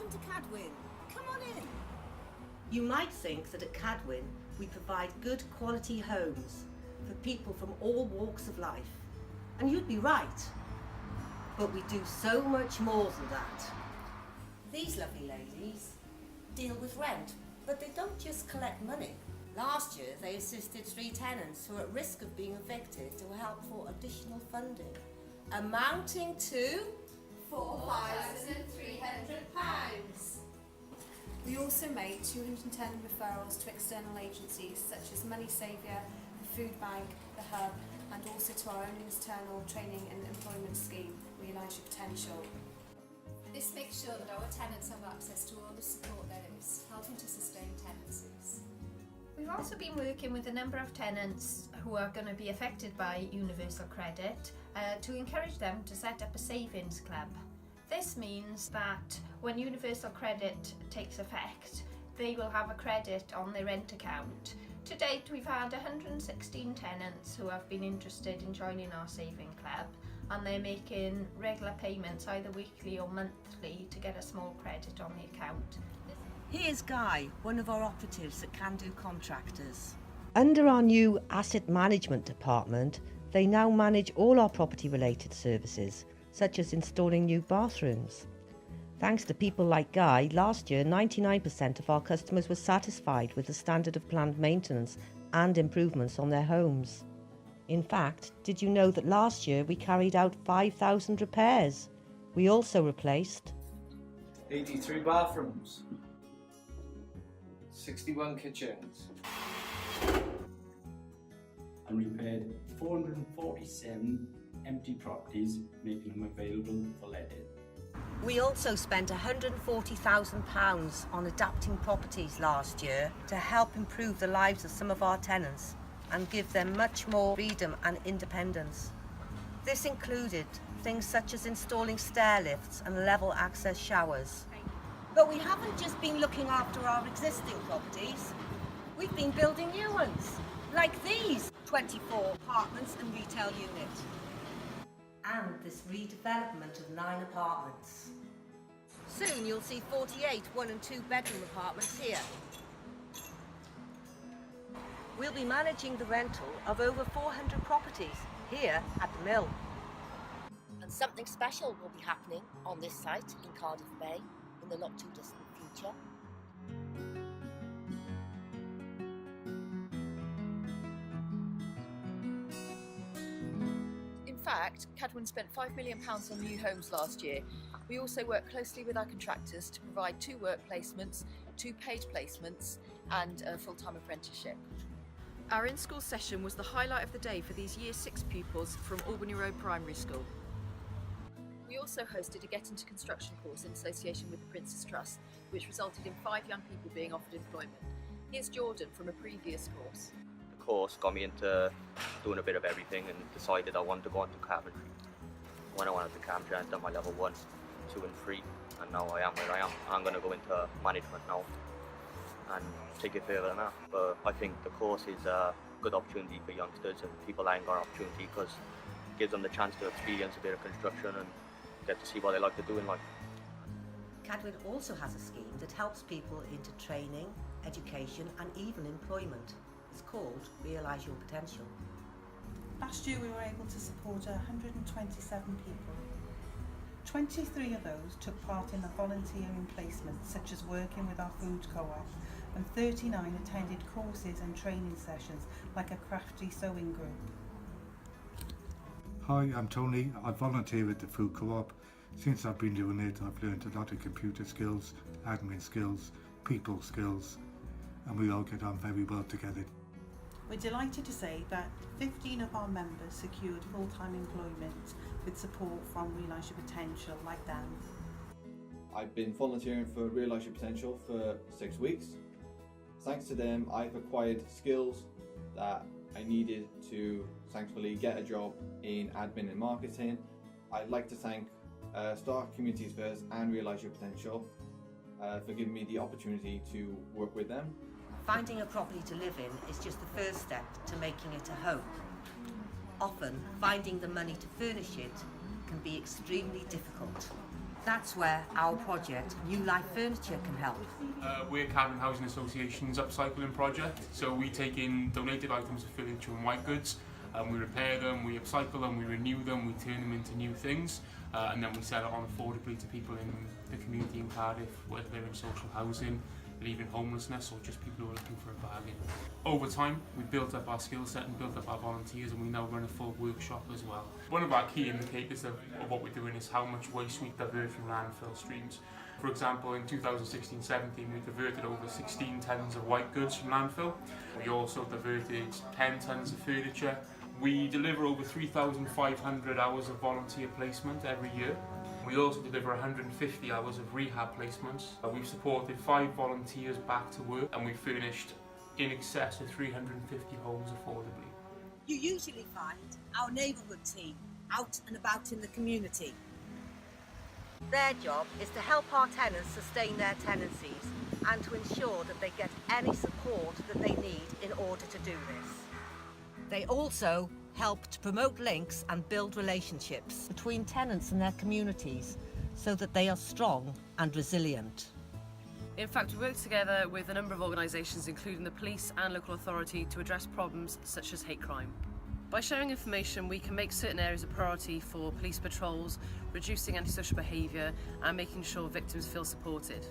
Welcome to Cadwyn. Come on in. You might think that at Cadwyn we provide good quality homes for people from all walks of life. And you'd be right. But we do so much more than that. These lovely ladies deal with rent, but they don't just collect money. Last year they assisted 3 tenants who are at risk of being evicted to help for additional funding, amounting to £4,300. We also made 210 referrals to external agencies such as Money Saviour, the Food Bank, the Hub, and also to our own internal training and employment scheme, Realise Your Potential. This makes sure that our tenants have access to all the support there is, helping to sustain tenancies. We've also been working with a number of tenants who are going to be affected by Universal Credit to encourage them to set up a savings club. This means that when Universal Credit takes effect, they will have a credit on their rent account. To date, we've had 116 tenants who have been interested in joining our saving club, and they're making regular payments either weekly or monthly to get a small credit on the account. Here's Guy, one of our operatives at Can Do Contractors. Under our new asset management department, they now manage all our property related services, such as installing new bathrooms. Thanks to people like Guy, last year 99% of our customers were satisfied with the standard of planned maintenance and improvements on their homes. In fact, did you know that last year we carried out 5,000 repairs? We also replaced 83 bathrooms, 61 kitchens, and repaired 447 empty properties, making them available for letting. We also spent £140,000 on adapting properties last year to help improve the lives of some of our tenants and give them much more freedom and independence. This included things such as installing stair lifts and level access showers. But we haven't just been looking after our existing properties, we've been building new ones, like these 24 apartments and retail units. And this redevelopment of 9 apartments. Soon you'll see 48 1- and 2-bedroom apartments here. We'll be managing the rental of over 400 properties here at the mill. And something special will be happening on this site in Cardiff Bay in the not too distant future. In fact, Cadwyn spent £5 million on new homes last year. We also work closely with our contractors to provide 2 work placements, 2 paid placements and a full-time apprenticeship. Our in-school session was the highlight of the day for these Year 6 pupils from Albany Road Primary School. We also hosted a Get Into Construction course in association with the Prince's Trust, which resulted in 5 young people being offered employment. Here's Jordan from a previous course. The course got me into doing a bit of everything and decided I wanted to go into carpentry. When I went into carpentry, I done my level 1, 2 and 3, and now I am where I am. I'm going to go into management now and take it further than that. But I think the course is a good opportunity for youngsters and people that ain't got an opportunity, because it gives them the chance to experience a bit of construction and get to see what they like to do in life. Cadwyn also has a scheme that helps people into training, education and even employment. It's called Realise Your Potential. Last year we were able to support 127 people. 23 of those took part in the volunteering placements, such as working with our food co-op, and 39 attended courses and training sessions like a crafty sewing group. Hi, I'm Tony. I volunteer with the food co-op. Since I've been doing it, I've learned a lot of computer skills, admin skills, people skills, and we all get on very well together. We're delighted to say that 15 of our members secured full-time employment with support from Realise Your Potential, like Dan. I've been volunteering for Realise Your Potential for 6 weeks. Thanks to them, I've acquired skills that I needed to thankfully get a job in admin and marketing. I'd like to thank Star Communities First and Realise Your Potential for giving me the opportunity to work with them. Finding a property to live in is just the first step to making it a home. Often, finding the money to furnish it can be extremely difficult. That's where our project, New Life Furniture, can help. We're Cadwyn Housing Association's upcycling project, so we take in donated items of furniture and white goods, and we repair them, we upcycle them, we renew them, we turn them into new things, and then we sell it on affordably to people in the community in Cardiff, whether they're in social housing, leaving homelessness, or just people who are looking for a bargain. Over time, we built up our skill set and built up our volunteers, and we now run a full workshop as well. One of our key indicators of what we're doing is how much waste we divert from landfill streams. For example, in 2016-17, we diverted over 16 tonnes of white goods from landfill. We also diverted 10 tonnes of furniture. We deliver over 3,500 hours of volunteer placement every year. We also deliver 150 hours of rehab placements. We've supported 5 volunteers back to work, and we've furnished in excess of 350 homes affordably. You usually find our neighbourhood team out and about in the community. Their job is to help our tenants sustain their tenancies and to ensure that they get any support that they need in order to do this. They also help to promote links and build relationships between tenants and their communities so that they are strong and resilient. In fact, we work together with a number of organisations, including the police and local authority, to address problems such as hate crime. By sharing information, we can make certain areas a priority for police patrols, reducing antisocial behaviour and making sure victims feel supported.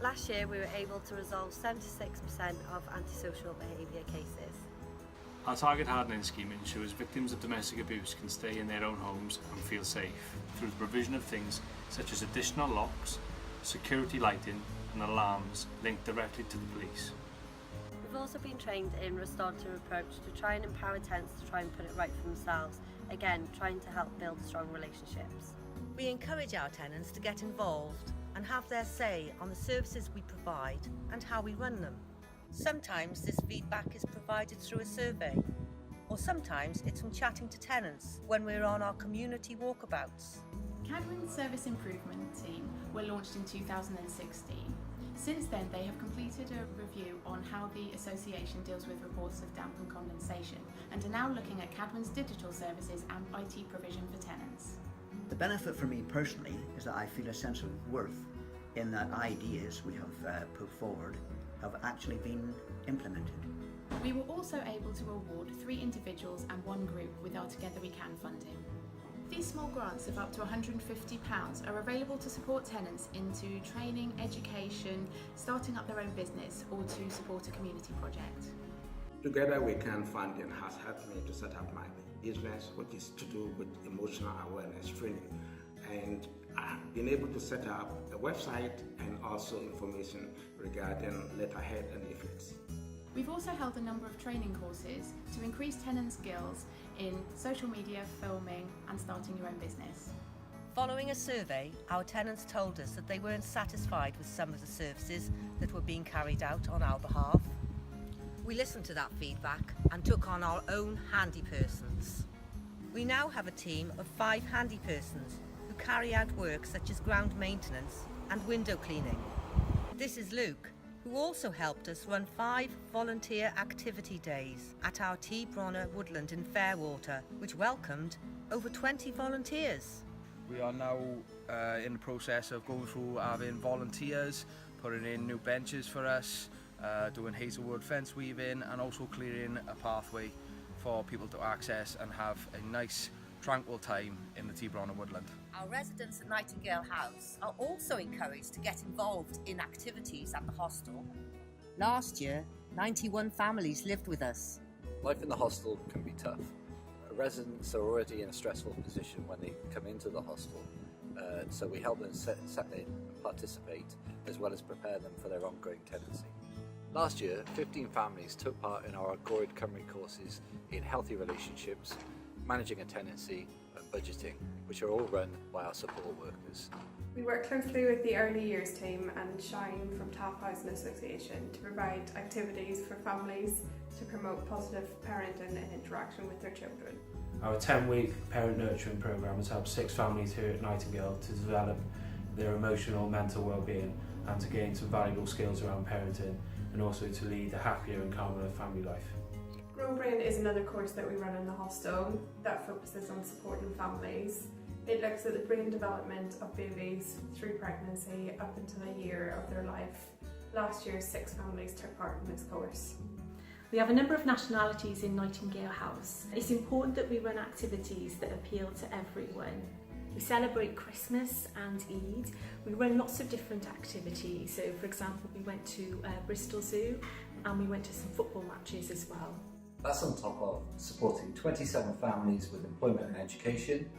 Last year we were able to resolve 76% of antisocial behaviour cases. Our target hardening scheme ensures victims of domestic abuse can stay in their own homes and feel safe through the provision of things such as additional locks, security lighting and alarms linked directly to the police. We've also been trained in restorative approach to try and empower tenants to try and put it right for themselves, again trying to help build strong relationships. We encourage our tenants to get involved and have their say on the services we provide and how we run them. Sometimes this feedback is provided through a survey, or sometimes it's from chatting to tenants when we're on our community walkabouts. Cadwyn's Service Improvement Team were launched in 2016. Since then, they have completed a review on how the association deals with reports of damp and condensation and are now looking at Cadwyn's digital services and IT provision for tenants. The benefit for me personally is that I feel a sense of worth in that ideas we have put forward have actually been implemented. We were also able to award 3 individuals and 1 group with our Together We Can funding. These small grants of up to £150 are available to support tenants into training, education, starting up their own business or to support a community project. Together We Can funding has helped me to set up my business, which is to do with emotional awareness training. And I've been able to set up a website and also information regarding letterhead and leaflets. We've also held a number of training courses to increase tenants' skills in social media, filming and starting your own business. Following a survey, our tenants told us that they weren't satisfied with some of the services that were being carried out on our behalf. We listened to that feedback and took on our own handy persons. We now have a team of 5 handy persons who carry out work such as ground maintenance and window cleaning. This is Luke, who also helped us run 5 volunteer activity days at our T. Bronner Woodland in Fairwater, which welcomed over 20 volunteers. We are now in the process of going through having volunteers, putting in new benches for us, doing hazelwood fence weaving and also clearing a pathway for people to access and have a nice tranquil time in the T. Bronner Woodland. Our residents at Nightingale House are also encouraged to get involved in activities at the hostel. Last year, 91 families lived with us. Life in the hostel can be tough. Residents are already in a stressful position when they come into the hostel, so we help them settle in and participate, as well as prepare them for their ongoing tenancy. Last year, 15 families took part in our Agorad Cymru courses in healthy relationships, managing a tenancy and budgeting, which are all run by our support workers. We work closely with the early years team and Shine from Taff Housing Association to provide activities for families to promote positive parenting and interaction with their children. Our 10-week parent nurturing programme has helped 6 families here at Nightingale to develop their emotional and mental well-being and to gain some valuable skills around parenting and also to lead a happier and calmer family life. Grown Brain is another course that we run in the hostel that focuses on supporting families It looks at the brain development of babies through pregnancy up until a year of their life. Last year, 6 families took part in this course. We have a number of nationalities in Nightingale House. It's important that we run activities that appeal to everyone. We celebrate Christmas and Eid. We run lots of different activities. So for example, we went to Bristol Zoo and we went to some football matches as well. That's on top of supporting 27 families with employment and education,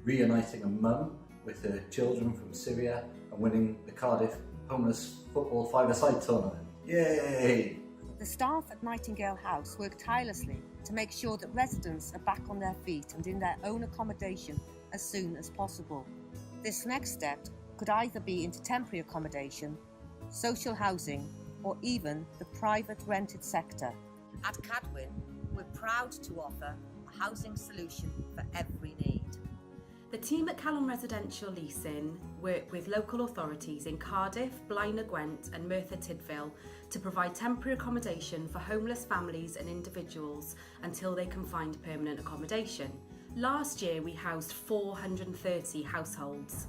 reuniting a mum with her children from Syria and winning the Cardiff Homeless Football Five-a-side tournament. Yay! The staff at Nightingale House work tirelessly to make sure that residents are back on their feet and in their own accommodation as soon as possible. This next step could either be into temporary accommodation, social housing, or even the private rented sector. At Cadwyn, we're proud to offer a housing solution for every need. The team at Calon Residential Leasing work with local authorities in Cardiff, Blaenau Gwent and Merthyr Tydfil to provide temporary accommodation for homeless families and individuals until they can find permanent accommodation. Last year we housed 430 households.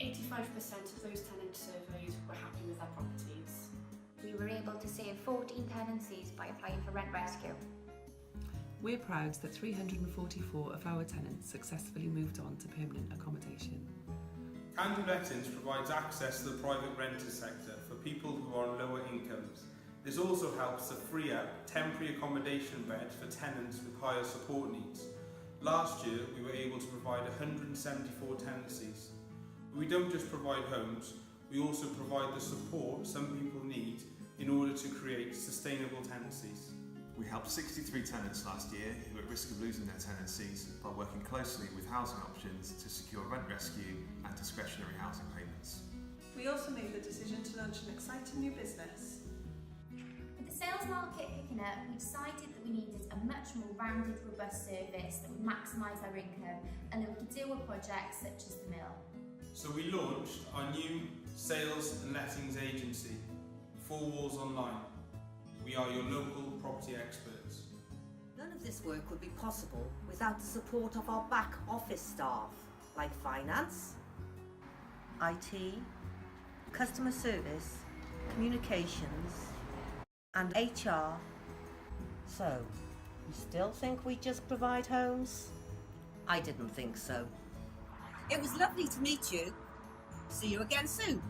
85% of those tenants surveyed were happy with their properties. We were able to save 14 tenancies by applying for rent rescue. We're proud that 344 of our tenants successfully moved on to permanent accommodation. Cadwyn Lettings provides access to the private rented sector for people who are on lower incomes. This also helps to free up temporary accommodation beds for tenants with higher support needs. Last year, we were able to provide 174 tenancies. We don't just provide homes, we also provide the support some people need in order to create sustainable tenancies. We helped 63 tenants last year who were at risk of losing their tenancies by working closely with housing options to secure rent rescue and discretionary housing payments. We also made the decision to launch an exciting new business. With the sales market picking up, we decided that we needed a much more rounded, robust service that would maximise our income and that we could deal with projects such as the mill. So we launched our new sales and lettings agency, 4 Walls Online. We are your local property experts. None of this work would be possible without the support of our back office staff, like finance, IT, customer service, communications, and HR. So, you still think we just provide homes? I didn't think so. It was lovely to meet you. See you again soon.